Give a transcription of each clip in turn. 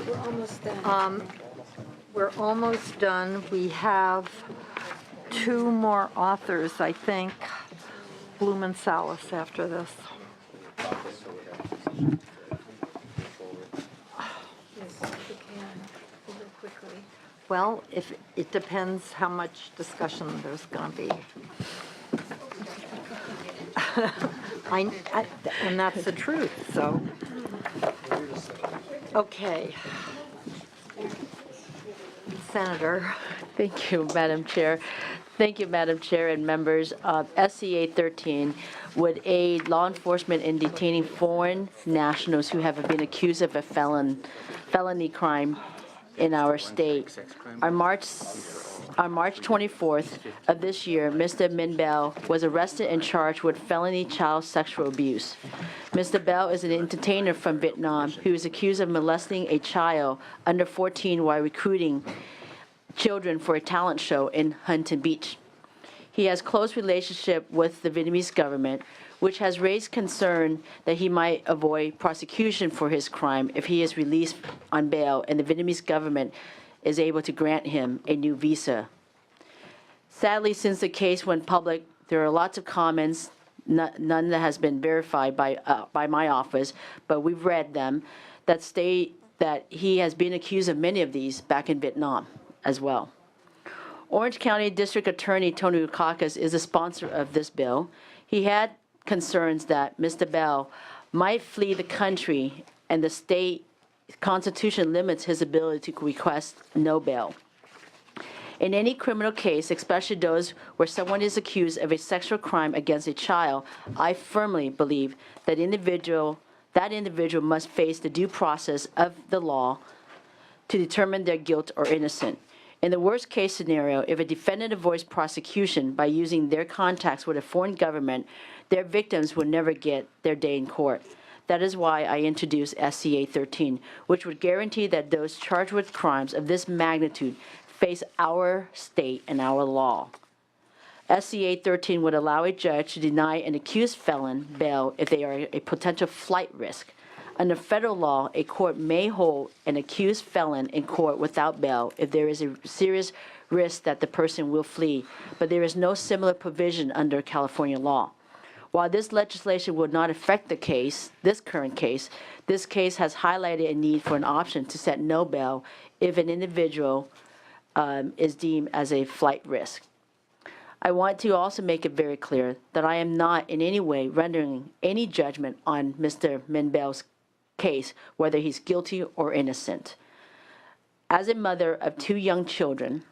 We're almost done. We're almost done. We have two more authors, I think. Bloom and Salas after this. Yes, if we can, real quickly. Well, if it depends how much discussion there's going to be. And that's the truth, so. Okay. Senator. Thank you, Madam Chair. Thank you, Madam Chair and members. SCA 13 would aid law enforcement in detaining foreign nationals who have been accused of a felony crime in our state. On March 24th of this year, Mr. Min Bell was arrested and charged with felony child sexual abuse. Mr. Bell is an entertainer from Vietnam who is accused of molesting a child under 14 while recruiting children for a talent show in Huntington Beach. He has close relationship with the Vietnamese government, which has raised concern that he might avoid prosecution for his crime if he is released on bail and the Vietnamese government is able to grant him a new visa. Sadly, since the case went public, there are lots of comments, none that has been verified by my office, but we've read them, that state that he has been accused of many of these back in Vietnam as well. Orange County District Attorney Tony Dukakis is a sponsor of this bill. He had concerns that Mr. Bell might flee the country and the state constitution limits his ability to request no bail. In any criminal case, especially those where someone is accused of a sexual crime against a child, I firmly believe that individual must face the due process of the law to determine their guilt or innocence. In the worst case scenario, if a defendant avoids prosecution by using their contacts with a foreign government, their victims will never get their day in court. That is why I introduced SCA 13, which would guarantee that those charged with crimes of this magnitude face our state and our law. SCA 13 would allow a judge to deny an accused felon bail if they are a potential flight risk. Under federal law, a court may hold an accused felon in court without bail if there is a serious risk that the person will flee, but there is no similar provision under California law. While this legislation would not affect this current case, this case has highlighted a need for an option to set no bail if an individual is deemed as a flight risk. I want to also make it very clear that I am not in any way rendering any judgment on Mr. Min Bell's case, whether he's guilty or innocent. As a mother of two young children,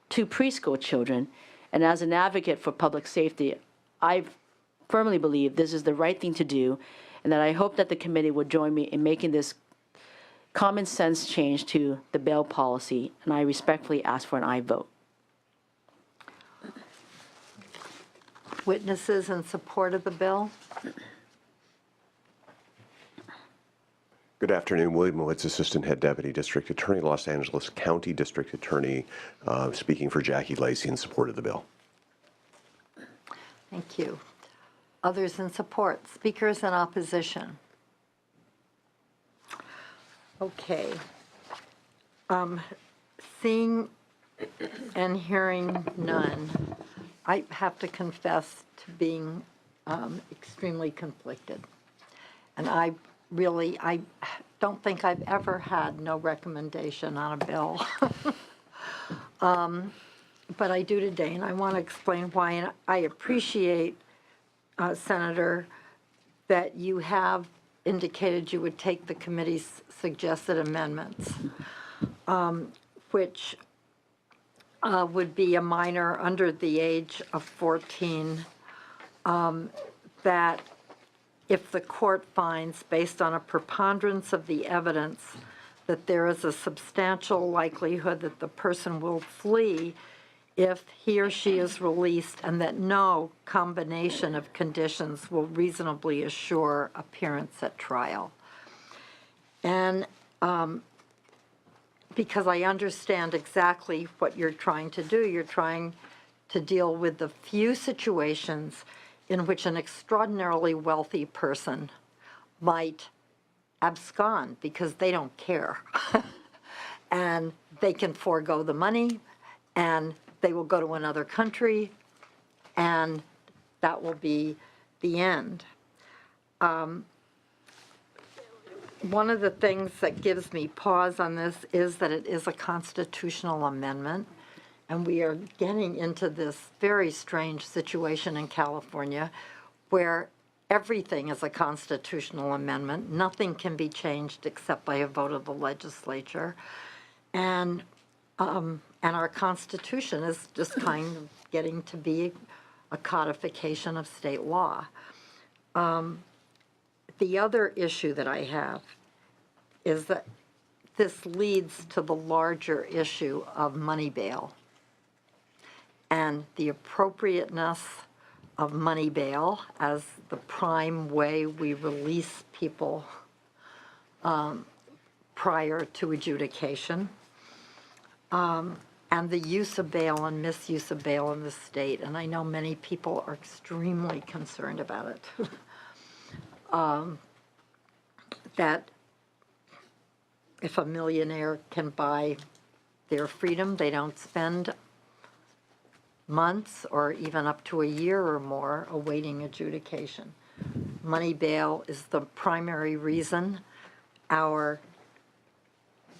two preschool children, and as an advocate for public safety, I firmly believe this is the right thing to do, and that I hope that the committee will join me in making this common sense change to the bail policy, and I respectfully ask for an aye vote. Witnesses in support of the bill? Good afternoon. William Woods, Assistant Head Deputy District Attorney, Los Angeles County District Attorney, speaking for Jackie Lacey in support of the bill. Thank you. Others in support? Speakers in opposition? Okay. Seeing and hearing none, I have to confess to being extremely conflicted. And I don't think I've ever had no recommendation on a bill. But I do today, and I want to explain why. And I appreciate, Senator, that you have indicated you would take the committee's suggested amendments, which would be a minor under the age of 14, that if the court finds, based on a preponderance of the evidence, that there is a substantial likelihood that the person will flee if he or she is released, and that no combination of conditions will reasonably assure appearance at trial. And because I understand exactly what you're trying to do, you're trying to deal with the few situations in which an extraordinarily wealthy person might abscond because they don't care. and they can forego the money, and they will go to another country, and that will be the end. One of the things that gives me pause on this is that it is a constitutional amendment, and we are getting into this very strange situation in California where everything is a constitutional amendment. Nothing can be changed except by a vote of the legislature. And our Constitution is just kind of getting to be a codification of state law. The other issue that I have is that this leads to the larger issue of money bail and the appropriateness of money bail as the prime way we release people prior to adjudication, and the use of bail and misuse of bail in the state. And I know many people are extremely concerned about it. That if a millionaire can buy their freedom, they don't spend months or even up to a year or more awaiting adjudication. Money bail is the primary reason over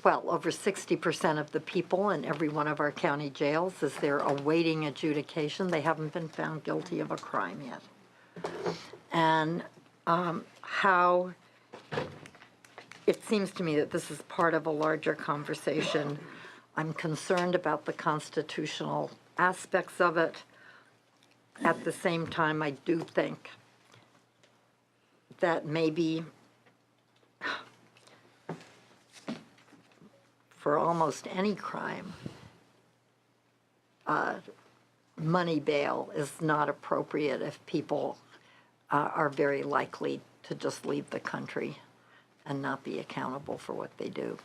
60% of the people in every one of our county jails is there awaiting adjudication. They haven't been found guilty of a crime yet. And how it seems to me that this is part of a larger conversation. I'm concerned about the constitutional aspects of it. At the same time, I do think that maybe for almost any crime, money bail is not appropriate if people are very likely to just leave the country and not be accountable for what they do.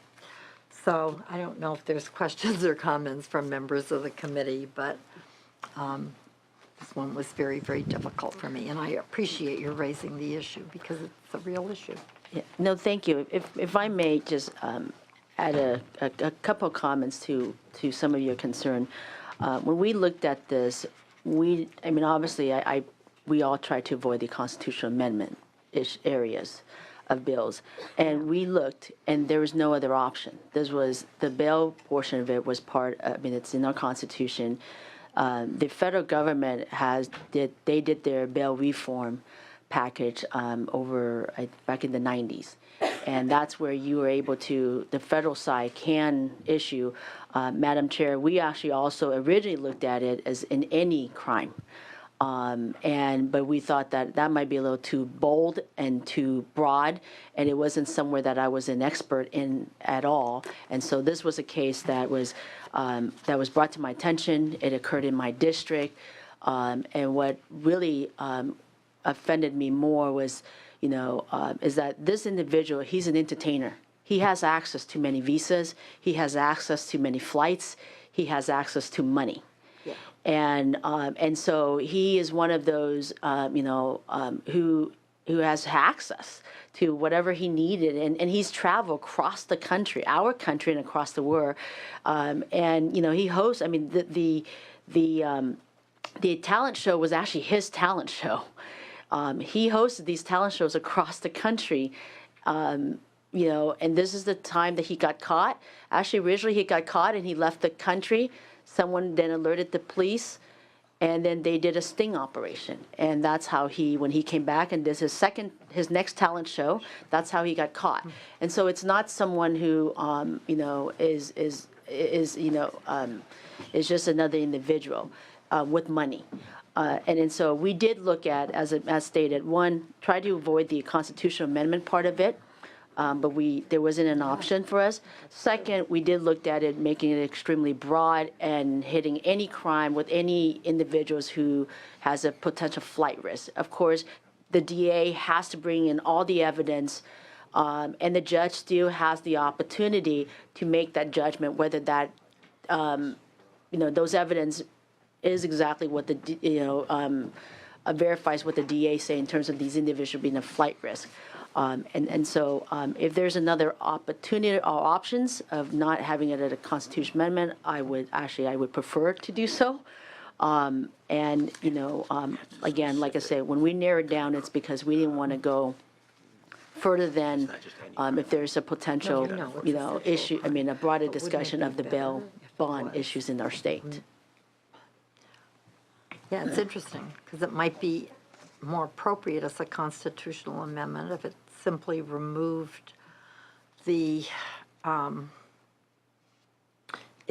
So I don't know if there's questions or comments from members of the committee, but this one was very, very difficult for me, and I appreciate your raising the issue because it's a real issue. Yeah, no, thank you. If I may just add a couple of comments to some of your concern. When we looked at this, obviously, we all tried to avoid the constitutional amendment areas of bills, and we looked, and there was no other option. This was the bail portion of it was it's in our Constitution. The federal government did their bail reform package back in the 90s. And that's where you were able to, the federal side can issue, Madam Chair, we actually also originally looked at it as in any crime. But we thought that might be a little too bold and too broad, and it wasn't somewhere that I was an expert in at all. And so this was a case that was brought to my attention. It occurred in my district, and what really offended me more was, is that this individual, he's an entertainer. He has access to many visas. He has access to many flights. He has access to money. Yeah. And so he is one of those, who has access to whatever he needed, and he's traveled across the country, our country, and across the world. And he hosts. The talent show was actually his talent show. He hosted these talent shows across the country, and this is the time that he got caught. Actually, originally he got caught and he left the country. Someone then alerted the police, and then they did a sting operation. And that's how when he came back and did his next talent show, that's how he got caught. And so it's not someone who, is just another individual with money. And so we did look at, as stated, one, try to avoid the constitutional amendment part of it, but there wasn't an option for us. Second, we did look at it, making it extremely broad and hitting any crime with any individuals who has a potential flight risk. Of course, the DA has to bring in all the evidence, and the judge still has the opportunity to make that judgment whether that, those evidence is exactly what verifies what the DA say in terms of these individuals being a flight risk. And so if there's another opportunity or options of not having it at a constitutional amendment, I would prefer to do so. And, again, like I say, when we narrowed down, it's because we didn't want to go further than if there's a potential, issue, a broader discussion of the bail bond issues in our state. Yeah, it's interesting, because it might be more appropriate as a constitutional amendment if it simply removed if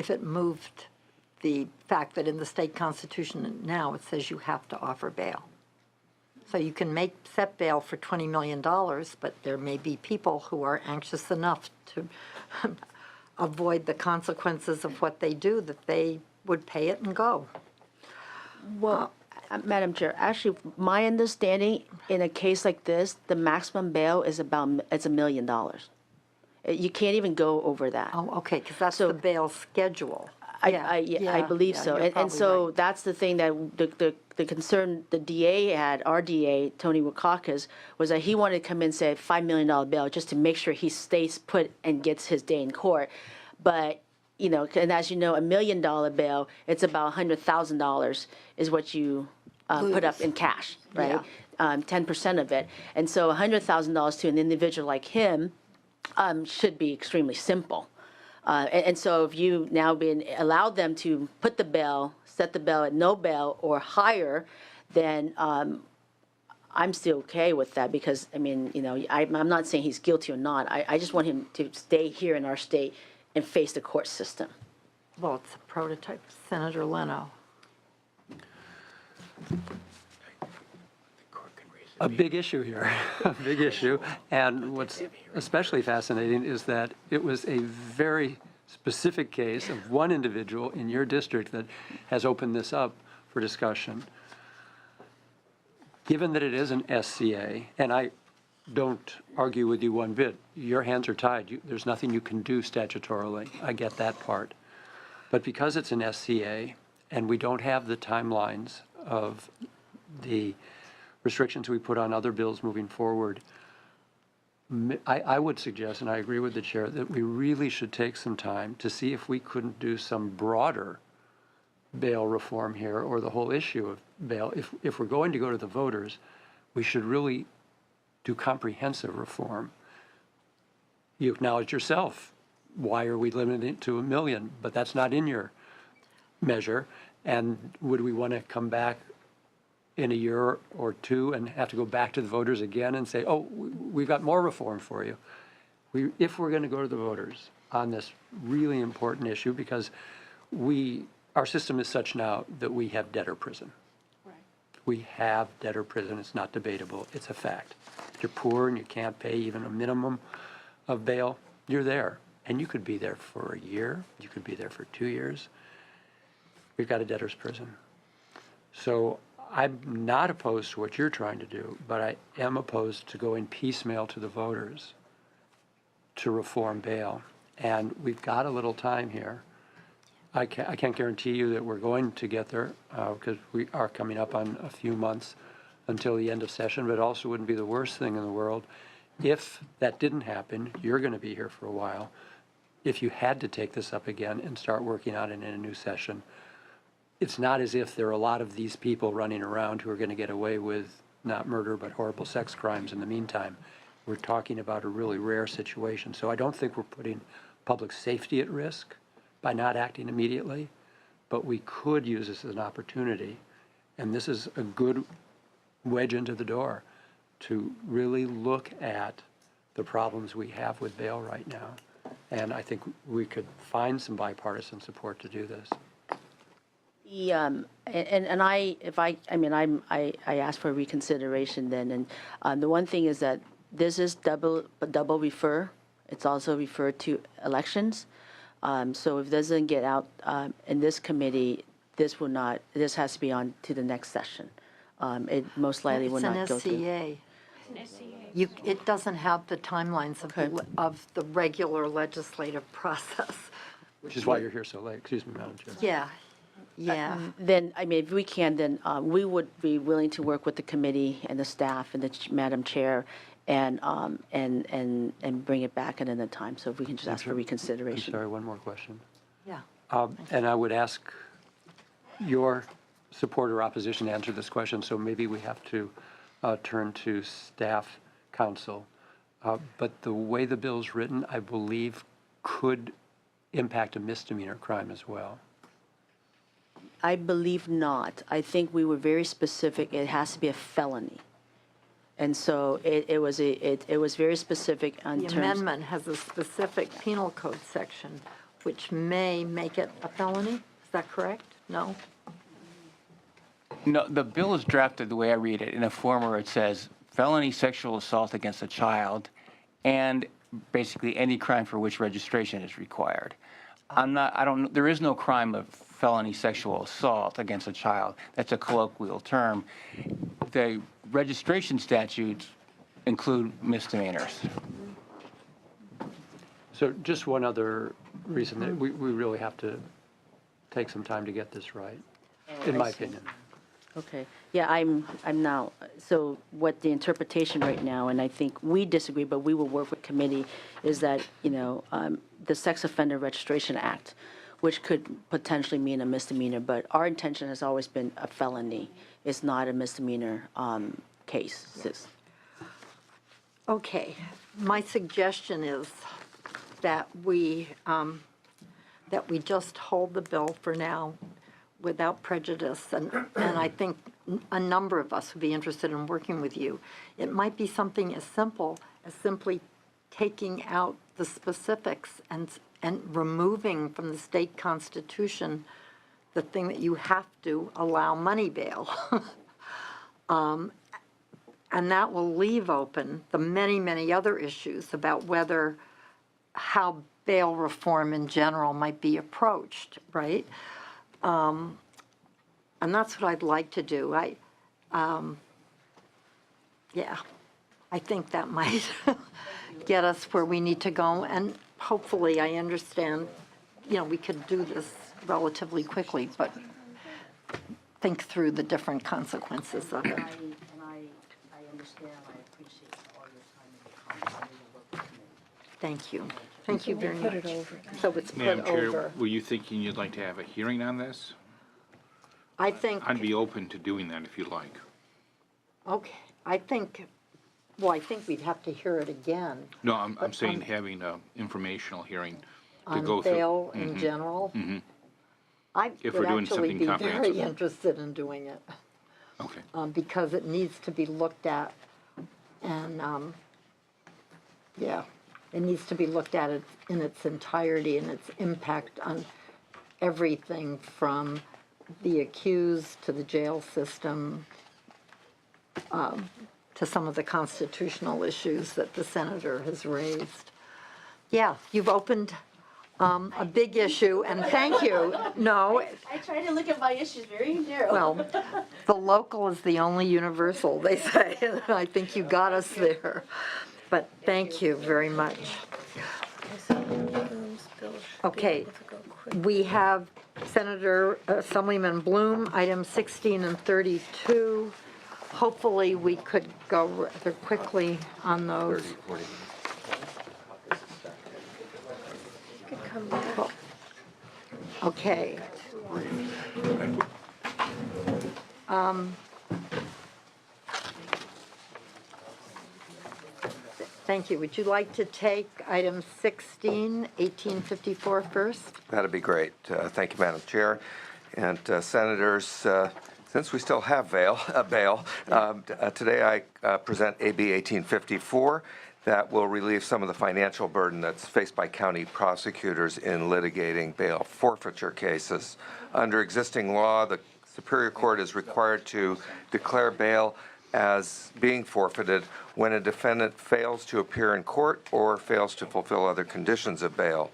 it moved the fact that in the state constitution now it says you have to offer bail. So you can set bail for $20 million, but there may be people who are anxious enough to avoid the consequences of what they do that they would pay it and go. Well, Madam Chair, actually, my understanding, in a case like this, the maximum bail is $1 million. You can't even go over that. Oh, okay, because that's So- the bail schedule. I believe so. you're And so probably right. that's the thing that the concern the DA had, our DA, Tony Wukakis, was that he wanted to come in and say $5 million bail just to make sure he stays put and gets his day in court. But, and as you know, $1 million bail, it's about $100,000 is what you put up in cash, right? 10% of it. And so $100,000 to an individual like him should be extremely simple. And so if you now been allowed them to put the bail, set the bail at no bail or higher, then I'm still okay with that because, I'm not saying he's guilty or not. I just want him to stay here in our state and face the court system. Well, it's a prototype. Senator Leno. A big issue here, a big issue. And what's especially fascinating is that it was a very specific case of one individual in your district that has opened this up for discussion. Given that it is an SCA, and I don't argue with you one bit, your hands are tied. There's nothing you can do statutorily. I get that part. But because it's an SCA and we don't have the timelines of the restrictions we put on other bills moving forward, I would suggest, and I agree with the chair, that we really should take some time to see if we couldn't do some broader bail reform here, or the whole issue of bail. If we're going to go to the voters, we should really do comprehensive reform. You acknowledge yourself, why are we limiting it to $1 million? But that's not in your measure. And would we want to come back in a year or two and have to go back to the voters again and say, oh, we've got more reform for you? If we're going to go to the voters on this really important issue, because our system is such now that we have debtor prison. Right. We have debtor prison. It's not debatable. It's a fact. If you're poor and you can't pay even a minimum of bail, you're there. And you could be there for a year. You could be there for 2 years. We've got a debtor's prison. So I'm not opposed to what you're trying to do, but I am opposed to going piecemeal to the voters to reform bail. And we've got a little time here. I can't guarantee you that we're going to get there because we are coming up on a few months until the end of session, but it also wouldn't be the worst thing in the world. If that didn't happen, you're going to be here for a while. If you had to take this up again and start working on it in a new session, it's not as if there are a lot of these people running around who are going to get away with not murder but horrible sex crimes in the meantime. We're talking about a really rare situation. So I don't think we're putting public safety at risk by not acting immediately, but we could use this as an opportunity. And this is a good wedge into the door to really look at the problems we have with bail right now. And I think we could find some bipartisan support to do this. I asked for reconsideration then, and the one thing is that this is double refer. It's also referred to elections. So if it doesn't get out in this committee, this has to be on to the next session. It most likely will not go through. It's an SCA. It doesn't have the timelines of the regular legislative process. Which is why you're here so late. Excuse me, Madam Chair. Yeah. Then, if we can, then we would be willing to work with the committee and the staff and the Madam Chair and bring it back at another time. So if we can just ask for I'm reconsideration. sorry, one more question. Yeah. And I would ask your support or opposition to answer this question, so maybe we have to turn to staff counsel. But the way the bill's written, I believe, could impact a misdemeanor crime as well. I believe not. I think we were very specific. It has to be a felony. And so it was very specific on The terms. amendment has a specific penal code section, which may make it a felony. Is that correct? No? No, the bill is drafted the way I read it in a form where it says felony sexual assault against a child and basically any crime for which registration is required. There is no crime of felony sexual assault against a child. That's a colloquial term. The registration statutes include misdemeanors. So just one other reason that we really have to take some time to get this right, in my opinion. Okay. Yeah, I'm now, so what the interpretation right now, and I think we disagree, but we will work with committee, is that, the Sex Offender Registration Act, which could potentially mean a misdemeanor, but our intention has always been a felony. It's not a misdemeanor case. Okay. My suggestion is that we just hold the bill for now without prejudice, and I think a number of us would be interested in working with you. It might be something as simple as simply taking out the specifics and removing from the state constitution the thing that you have to allow money bail. And that will leave open the many, many other issues about how bail reform in general might be approached, right? And that's what I'd like to do. I think that might get us where we need to go. And hopefully, I understand, we could do this relatively quickly, but think through the different consequences of it. And I understand, I appreciate all your time and your comments. Thank you. Thank you very much. Put it over. So it's put Madam Chair, over. were you thinking you'd like to have a hearing on this? I think, I'd be open to doing that if you like. okay, I think we'd have to hear it again No, I'm saying having an informational hearing to on go through. bail in general. I If would we're doing actually something be very comprehensive. interested in doing it, Okay. because it needs to be looked at, and, it needs to be looked at in its entirety and its impact on everything from the accused to the jail system, to some of the constitutional issues that the senator has raised. Yeah, you've opened a big issue, and thank you. No, I try to look at my issues very narrow. well, the local is the only universal, they say, and I think you got us there. But thank you very much. Okay, we have Senator Assemblyman Bloom, items 16 and 32. Hopefully, we could go rather quickly on those. Could come back. Okay. Thank you. Would you like to take item 16, 1854 first? That'd be great. Thank you, Madam Chair. And Senators, since we still have bail, today I present AB 1854 that will relieve some of the financial burden that's faced by county prosecutors in litigating bail forfeiture cases. Under existing law, the Superior Court is required to declare bail as being forfeited when a defendant fails to appear in court or fails to fulfill other conditions of bail.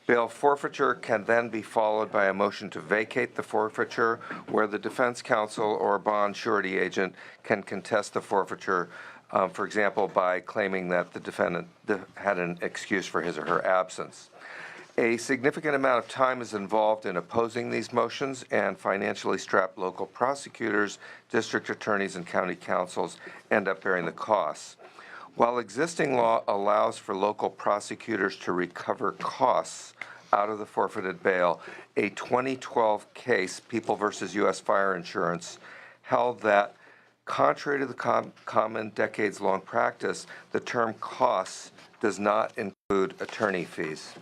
Bail forfeiture can then be followed by a motion to vacate the forfeiture, where the defense counsel or bond surety agent can contest the forfeiture, for example, by claiming that the defendant had an excuse for his or her absence. A significant amount of time is involved in opposing these motions, and financially strapped local prosecutors, district attorneys, and county councils end up bearing the costs. While existing law allows for local prosecutors to recover costs out of the forfeited bail, a 2012 case, People versus U.S. Fire Insurance, held that, contrary to the common decades-long practice, the term costs does not include attorney fees.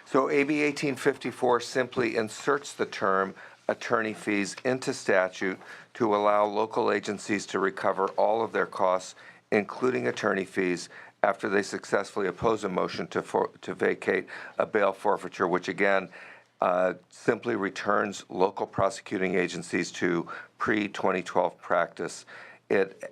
So AB 1854 simply inserts the term attorney fees into statute to allow local agencies to recover all of their costs, including attorney fees, after they successfully oppose a motion to vacate a bail forfeiture, which again simply returns local prosecuting agencies to pre-2012 practice. It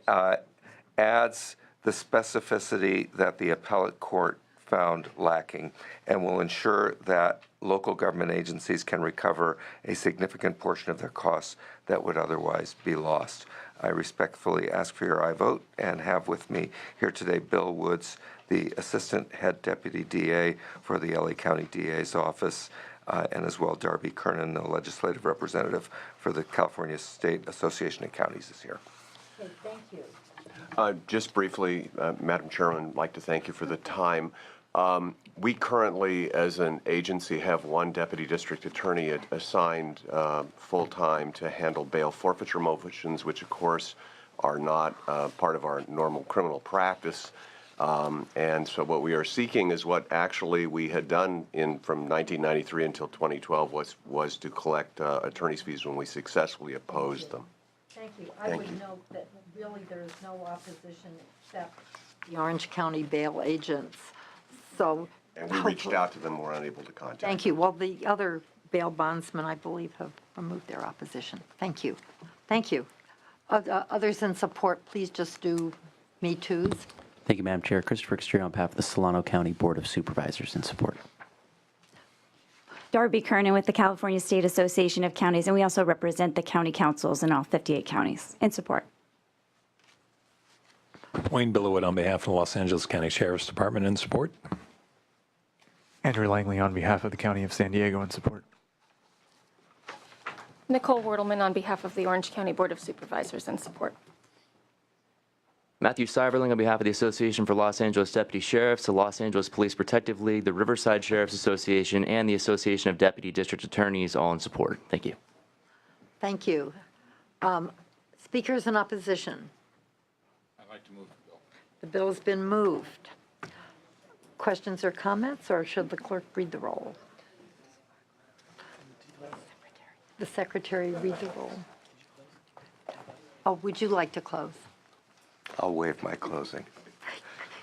adds the specificity that the appellate court found lacking and will ensure that local government agencies can recover a significant portion of their costs that would otherwise be lost. I respectfully ask for your aye vote and have with me here today Bill Woods, the Assistant Head Deputy DA for the LA County DA's office, and as well Darby Kernan, the Legislative Representative for the California State Association of Counties, is here. Okay, thank you. Just briefly, Madam Chairman, I'd like to thank you for the time. We currently, as an agency, have one deputy district attorney assigned full-time to handle bail forfeiture motions, which of course are not part of our normal criminal practice. And so what we are seeking is what actually we had done from 1993 until 2012 was to collect attorney's fees when we successfully opposed them. Thank you. I would note that really there is no opposition except the Orange County bail agents. So. And we reached out to them, were unable to contact them. Thank you. Well, the other bail bondsmen, I believe, have removed their opposition. Thank you. Thank you. Others in support, please just do me toos. Thank you, Madam Chair. Christopher Exterior on behalf of the Solano County Board of Supervisors in support. Darby Kernan with the California State Association of Counties, and we also represent the county councils in all 58 counties in support. Wayne Billowit on behalf of the Los Angeles County Sheriff's Department in support. Andrew Langley on behalf of the County of San Diego in support. Nicole Wertelman on behalf of the Orange County Board of Supervisors in support. Matthew Seiberling on behalf of the Association for Los Angeles Deputy Sheriffs, the Los Angeles Police Protective League, the Riverside Sheriff's Association, and the Association of Deputy District Attorneys, all in support. Thank you. Thank you. Speakers in opposition? I'd like to move the bill. The bill has been moved. Questions or comments, or should the clerk read the roll? The secretary read the roll. Oh, would you like to close? I'll waive my closing.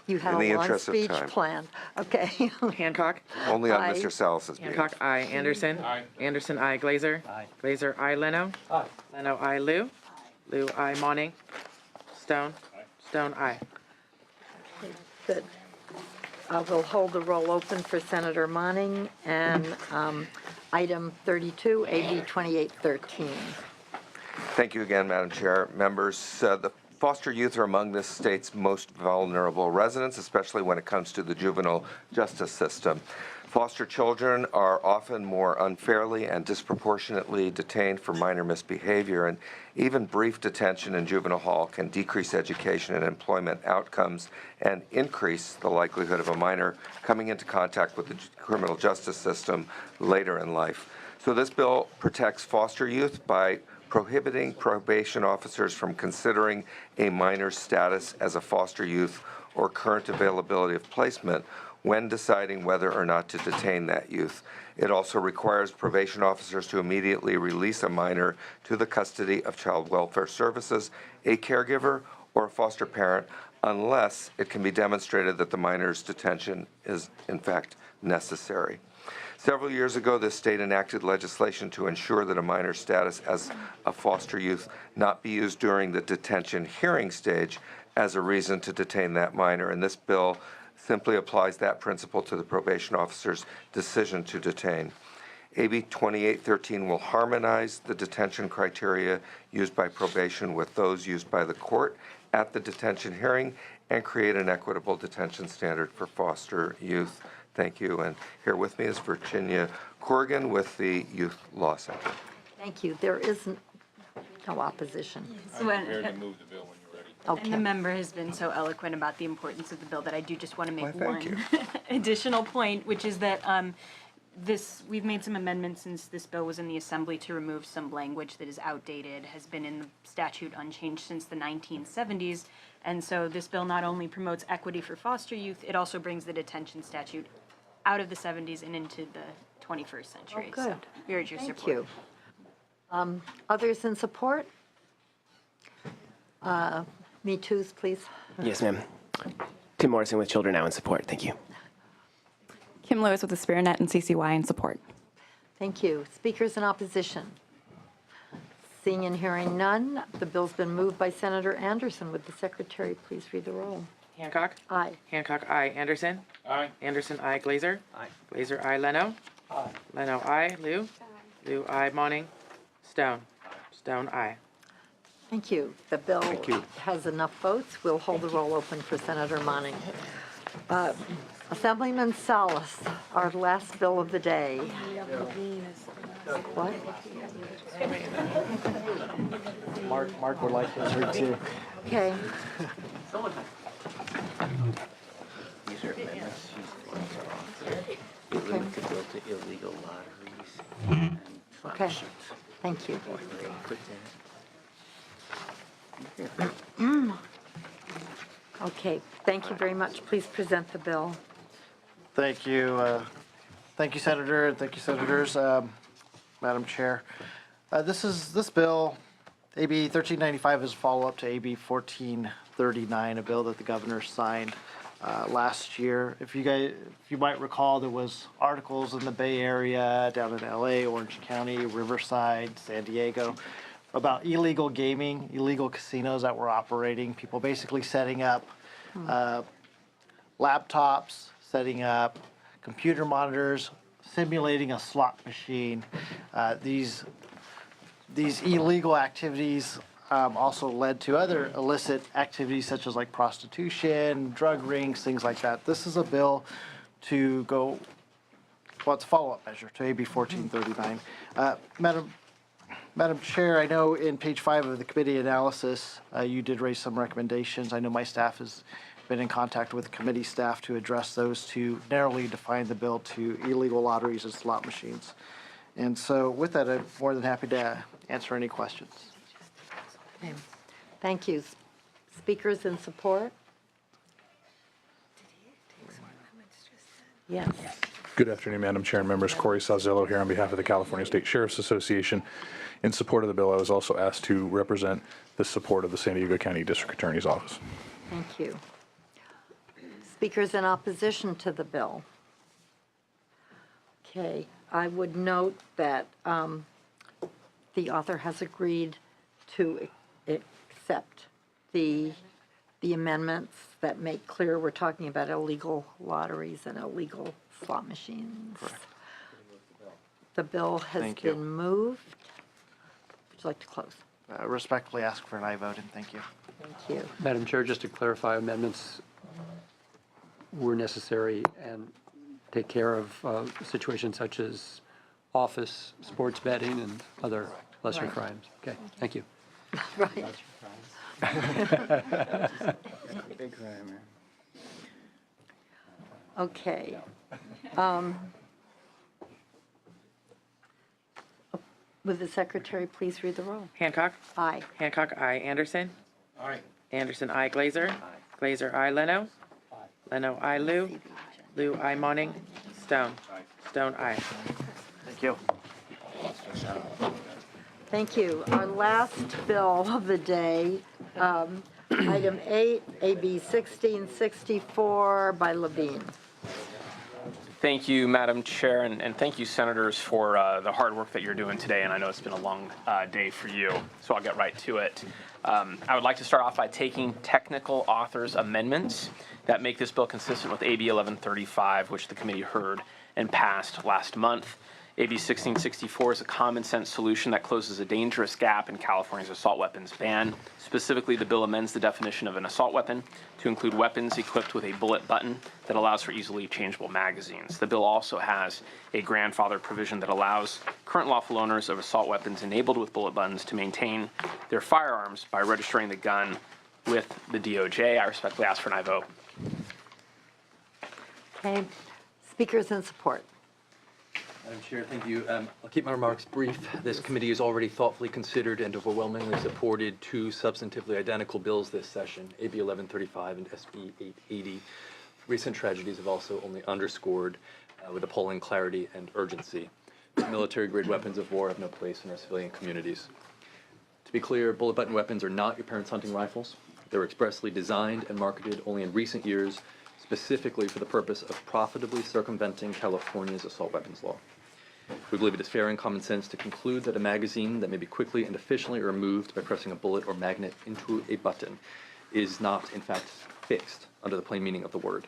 You have In the a long interest of speech time. planned. Okay. Hancock. Only on Aye. Mr. Salas's behalf. Hancock, aye. Anderson. Aye. Anderson, aye. Glazer. Aye. Glazer, aye. Leno. Aye. Leno, aye. Liu. Liu, aye. Monning. Stone. Stone, aye. Good. We'll hold the roll open for Senator Monning and item 32, AB 2813. Thank you again, Madam Chair. Members, the foster youth are among this state's most vulnerable residents, especially when it comes to the juvenile justice system. Foster children are often more unfairly and disproportionately detained for minor misbehavior, and even brief detention in juvenile hall can decrease education and employment outcomes and increase the likelihood of a minor coming into contact with the criminal justice system later in life. So this bill protects foster youth by prohibiting probation officers from considering a minor's status as a foster youth or current availability of placement when deciding whether or not to detain that youth. It also requires probation officers to immediately release a minor to the custody of Child Welfare Services, a caregiver, or a foster parent, unless it can be demonstrated that the minor's detention is, in fact, necessary. Several years ago, this state enacted legislation to ensure that a minor's status as a foster youth not be used during the detention hearing stage as a reason to detain that minor, and this bill simply applies that principle to the probation officer's decision to detain. AB 2813 will harmonize the detention criteria used by probation with those used by the court at the detention hearing and create an equitable detention standard for foster youth. Thank you. And here with me is Virginia Corrigan with the Youth Law Center. Thank you. There is no opposition. I'm prepared to move the bill when you're ready. Okay. And the member has been so eloquent about the importance of the bill that I do just want to make Why, thank one additional point, which is that we've made some amendments since this bill was in the Assembly to remove some language that is outdated, has been in the statute unchanged since the 1970s. And so this bill not only promotes equity for foster youth, it also brings the detention statute out of the 70s and into the 21st century. Oh, good. So we urge your Thank support. you. Others in support? Me too's, please. Yes, ma'am. Tim Morrison with Children Now in support. Thank you. Kim Lewis with AspiraNet and CCY in support. Thank you. Speakers in opposition? Seeing and hearing none, the bill's been moved by Senator Anderson. Would the secretary please read the roll? Hancock. Aye. Hancock, aye. Anderson. Aye. Anderson, aye. Glazer. Aye. Glazer, aye. Leno. Aye. Leno, aye. Liu. Liu, aye. Monning. Stone. Stone, aye. Thank you. The bill you. has enough votes. We'll hold the roll open for Senator Monning. Assemblyman Salas, our last bill of the day. What? Mark would like to read too. Okay. These are amendments. Okay. To go to illegal lotteries. Okay. Thank you. Okay. Thank you very much. Please present the bill. Thank you. Thank you, Senator, and thank you, Senators. Madam Chair. This bill, AB 1395, is a follow-up to AB 1439, a bill that the governor signed last year. If you might recall, there was articles in the Bay Area, down in LA, Orange County, Riverside, San Diego, about illegal gaming, illegal casinos that were operating, people basically setting up laptops, setting up computer monitors, simulating a slot machine. These illegal activities also led to other illicit activities such as like prostitution, drug rings, things like that. This is a bill to go, well, it's a follow-up measure to AB 1439. Madam Chair, I know in page 5 of the committee analysis, you did raise some recommendations. I know my staff has been in contact with committee staff to address those, to narrowly define the bill to illegal lotteries and slot machines. And so with that, I'm more than happy to answer any questions. Okay. Thank you. Speakers in support? Yes. Good afternoon, Madam Chair and members. Corey Sazillo here on behalf of the California State Sheriff's Association. In support of the bill, I was also asked to represent the support of the San Diego County District Attorney's Office. Thank you. Speakers in opposition to the bill? Okay, I would note that the author has agreed to accept the amendments that make clear we're talking about illegal lotteries and illegal slot machines. Correct. The bill has Thank you. been moved. Would you like to close? Respectfully ask for an aye vote, and thank you. Thank you. Madam Chair, just to clarify, amendments were necessary and take care of situations such as office, sports betting, and other lesser Right. crimes. Okay, thank you. Right. Big crime, man. Okay. Would the secretary please read the roll? Hancock. Aye. Hancock, aye. Anderson. Aye. Anderson, aye. Glazer. Glazer, aye. Leno. Leno, aye. Liu. Liu, aye. Monning. Stone. Stone, aye. Thank you. Thank you. Our last bill of the day, item 8, AB 1664 by Levine. Thank you, Madam Chair, and thank you, Senators, for the hard work that you're doing today. And I know it's been a long day for you, so I'll get right to it. I would like to start off by taking technical authors' amendments that make this bill consistent with AB 1135, which the committee heard and passed last month. AB 1664 is a common sense solution that closes a dangerous gap in California's assault weapons ban. Specifically, the bill amends the definition of an assault weapon to include weapons equipped with a bullet button that allows for easily changeable magazines. The bill also has a grandfather provision that allows current lawful owners of assault weapons enabled with bullet buttons to maintain their firearms by registering the gun with the DOJ. I respectfully ask for an aye vote. Okay. Speakers in support. Madam Chair, thank you. I'll keep my remarks brief. This committee has already thoughtfully considered and overwhelmingly supported two substantively identical bills this session, AB 1135 and SB 880. Recent tragedies have also only underscored with appalling clarity and urgency. Military-grade weapons of war have no place in our civilian communities. To be clear, bullet button weapons are not your parents' hunting rifles. They were expressly designed and marketed only in recent years, specifically for the purpose of profitably circumventing California's assault weapons law. We believe it is fair and common sense to conclude that a magazine that may be quickly and efficiently removed by pressing a bullet or magnet into a button is not, in fact, fixed under the plain meaning of the word.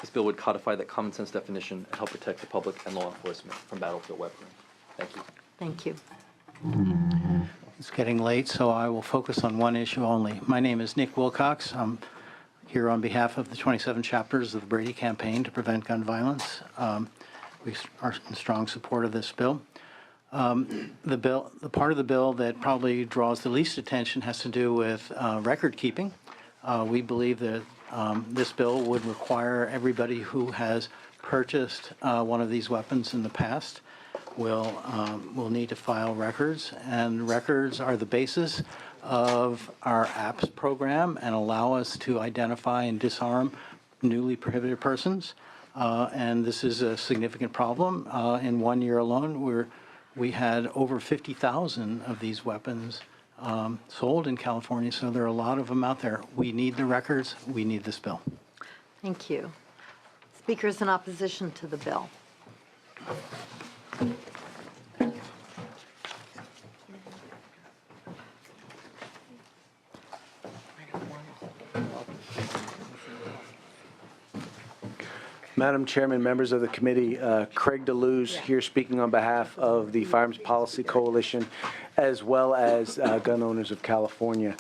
This bill would codify that common sense definition and help protect the public and law enforcement from battlefield weaponry. Thank you. Thank you. It's getting late, so I will focus on one issue only. My name is Nick Wilcox. I'm here on behalf of the 27 chapters of the Brady Campaign to Prevent Gun Violence. We are in strong support of this bill. The part of the bill that probably draws the least attention has to do with record keeping. We believe that this bill would require everybody who has purchased one of these weapons in the past will need to file records, and records are the basis of our APPS program and allow us to identify and disarm newly prohibited persons. And this is a significant problem. In 1 year alone, we had over 50,000 of these weapons sold in California, so there are a lot of them out there. We need the records. We need this bill. Thank you. Speakers in opposition to the bill. Madam Chairman, members of the committee, Craig DeLuz here speaking on behalf of the Firearms Policy Coalition, as well as Gun Owners of California.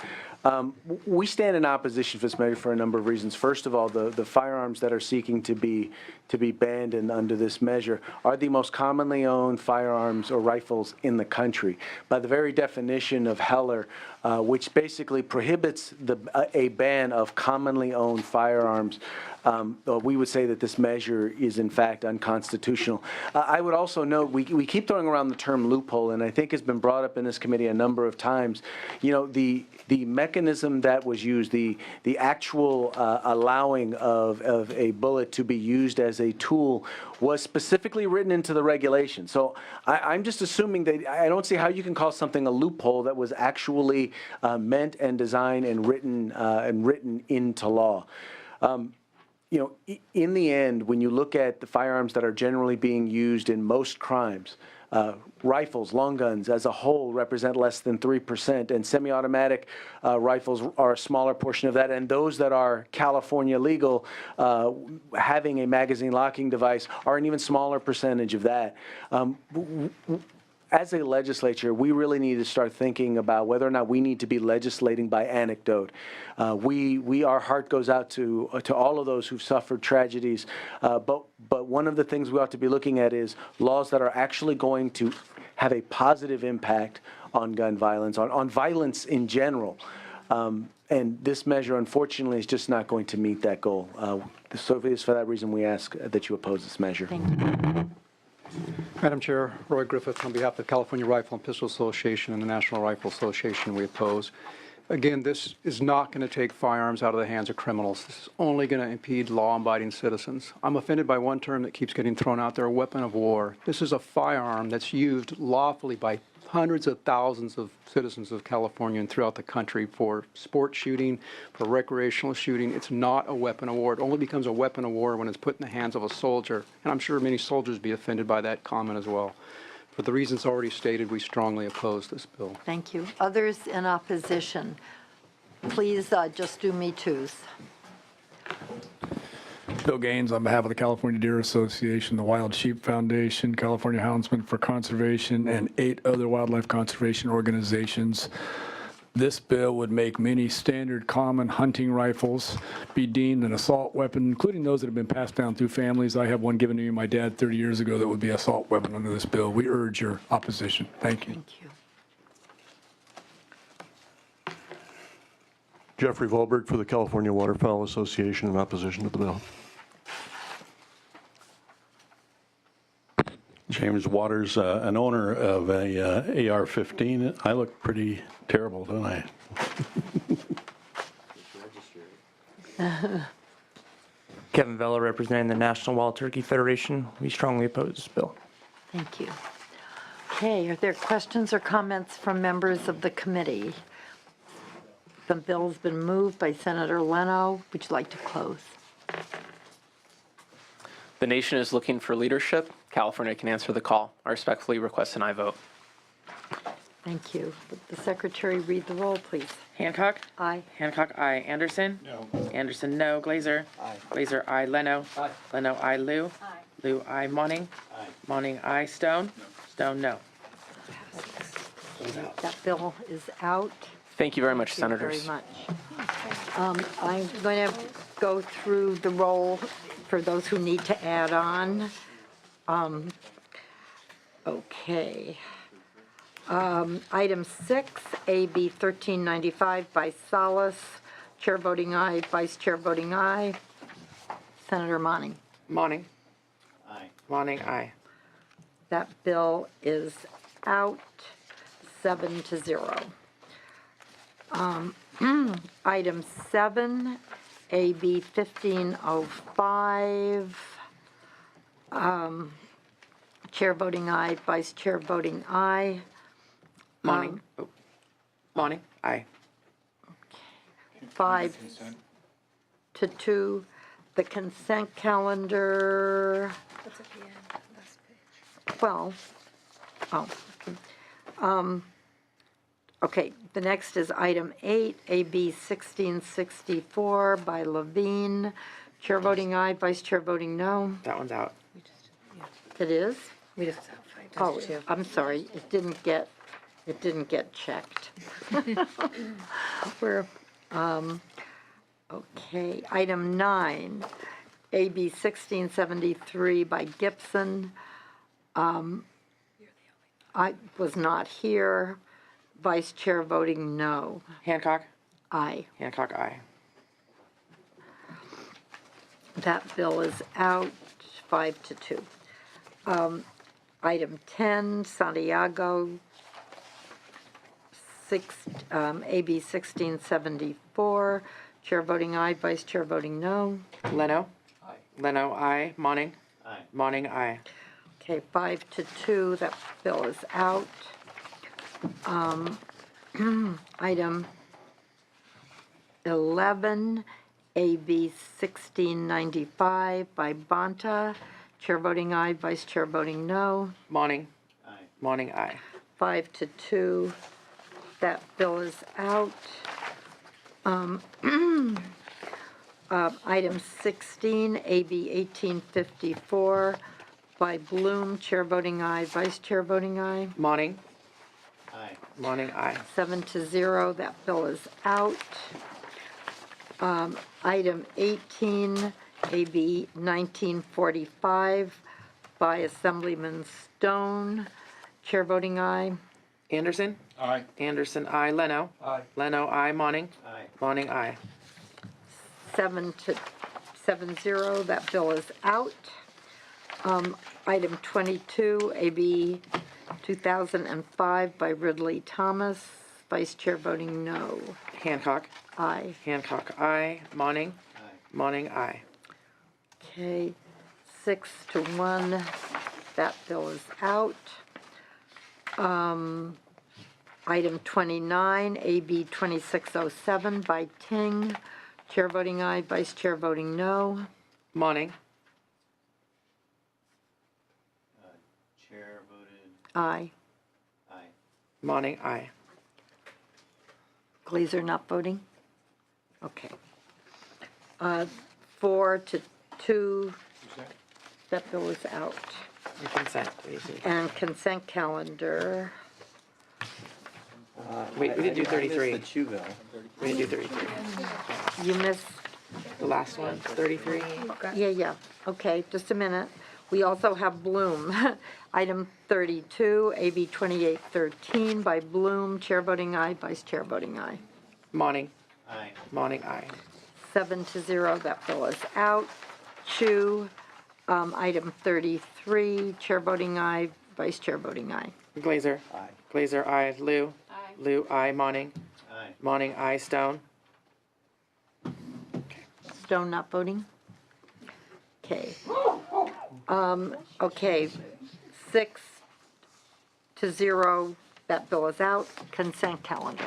We stand in opposition for this measure for a number of reasons. First of all, the firearms that are seeking to be banned and under this measure are the most commonly owned firearms or rifles in the country. By the very definition of Heller, which basically prohibits a ban of commonly owned firearms, we would say that this measure is in fact unconstitutional. I would also note we keep throwing around the term loophole, and I think it's been brought up in this committee a number of times. You know, the mechanism that was used, the actual allowing of a bullet to be used as a tool was specifically written into the regulation. So I'm just assuming that I don't see how you can call something a loophole that was actually meant and designed and written into law. You know, in the end, when you look at the firearms that are generally being used in most crimes, rifles, long guns as a whole represent less than 3%, and semi-automatic rifles are a smaller portion of that, and those that are California legal, having a magazine locking device, are an even smaller percentage of that. As a legislature, we really need to start thinking about whether or not we need to be legislating by anecdote. Our heart goes out to all of those who've suffered tragedies, but one of the things we ought to be looking at is laws that are actually going to have a positive impact on gun violence, on violence in general. And this measure, unfortunately, is just not going to meet that goal. So it is for that reason we ask that you oppose this measure. Thank you. Madam Chair, Roy Griffith, on behalf of the California Rifle and Pistol Association and the National Rifle Association, we oppose. Again, this is not going to take firearms out of the hands of criminals. This is only going to impede law-abiding citizens. I'm offended by one term that keeps getting thrown out there, weapon of war. This is a firearm that's used lawfully by hundreds of thousands of citizens of California and throughout the country for sport shooting, for recreational shooting. It's not a weapon of war. It only becomes a weapon of war when it's put in the hands of a soldier. And I'm sure many soldiers would be offended by that comment as well. For the reasons already stated, we strongly oppose this bill. Thank you. Others in opposition, please just do me twos. Bill Gaines on behalf of the California Deer Association, the Wild Sheep Foundation, California Houndsmen for Conservation, and 8 other wildlife conservation organizations. This bill would make many standard common hunting rifles be deemed an assault weapon, including those that have been passed down through families. I have one given to me by my dad 30 years ago that would be an assault weapon under this bill. We urge your opposition. Thank you. Thank you. Jeffrey Volberg for the California Waterfowl Association in opposition to the bill. James Waters, an owner of a AR-15. I look pretty terrible, don't I? Kevin Vella, representing the National Wild Turkey Federation. We strongly oppose this bill. Thank you. Okay, are there questions or comments from members of the committee? The bill's been moved by Senator Leno. Would you like to close? The nation is looking for leadership. California can answer the call. I respectfully request an aye vote. Thank you. Would the secretary read the roll, please? Hancock? Aye. Hancock, aye. Anderson? No. Anderson, no. Glazer? Aye. Glazer, aye. Leno? Aye. Leno, aye. Lou? Aye. Lou, aye. Monning? Aye. Monning, aye. Stone? No. Stone, no. That bill is out. Thank you very much, Thank you Senators. very much. I'm going to go through the roll for those who need to add on. Okay. Item 6, AB 1395 by Salas. Chair voting aye, Vice Chair voting aye. Senator Monning. Monning? Aye. Monning, aye. That bill is out, 7-0. Item 7, AB 1505. Chair voting aye, Vice Chair voting aye. Monning? Monning, aye. 5-2. The consent calendar. What's at the end? Last page. 12. Oh, okay. Okay, the next is item 8, AB 1664 by Levine. Chair voting aye, Vice Chair voting no. That one's out. It is? We just Oh, I'm sorry, it didn't get checked. We're, okay, item 9, AB 1673 by Gibson. I was not here. Vice Chair voting no. Hancock? Aye. Hancock, aye. That bill is out, 5-2. Item 10, Santiago, AB 1674. Chair voting aye, Vice Chair voting no. Leno? Aye. Leno, aye. Monning? Aye. Monning, aye. Okay, 5-2, that bill is out. Item 11, AB 1695 by Bonta. Chair voting aye, Vice Chair voting no. Monning? Aye. Monning, aye. 5-2, that bill is out. Item 16, AB 1854 by Bloom. Chair voting aye, Vice Chair voting aye. Monning? Aye. Monning, aye. 7-0, that bill is out. Item 18, AB 1945 by Assemblyman Stone. Chair voting aye. Anderson? Aye. Anderson, aye. Leno? Aye. Leno, aye. Monning? Aye. Monning, aye. 7-0, that bill is out. Item 22, AB 2005 by Ridley Thomas. Vice Chair voting no. Hancock? Aye. Hancock, aye. Monning? Aye. Monning, aye. Okay, 6-1, that bill is out. Item 29, AB 2607 by Ting. Chair voting aye, Vice Chair voting no. Monning? Chair voted Aye. aye. Monning, aye. Glazer not voting? Okay. 4-2, that bill is out. And consent, please. And consent calendar. We didn't do 33. The Chew bill. We didn't do 33. You missed, The last one, 33. yeah, okay, just a minute. We also have Bloom. Item 32, AB 2813 by Bloom. Chair voting aye, Vice Chair voting aye. Monning? Aye. Monning, aye. 7-0, that bill is out. Chu, item 33, chair voting aye, vice chair voting aye. Glazer. Aye. Glazer, aye. Lou. Aye. Lou, aye. Monning. Aye. Monning, aye. Stone. Stone not voting? Okay. Okay, 6-0, that bill is out. Consent calendar.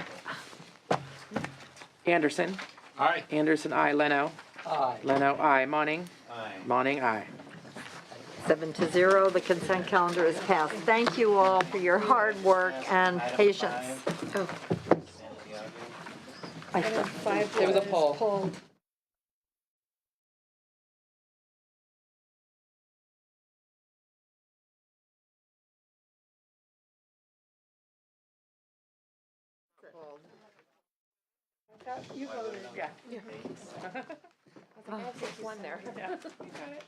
Anderson. Aye. Anderson, aye. Leno. Aye. Leno, aye. Monning. Aye. Monning, aye. 7-0, the consent calendar is passed. Thank you all for your hard work and patience. Oh. There was a poll. You voted. Yeah. I was like, I have 6-1 there. Yeah. You got it.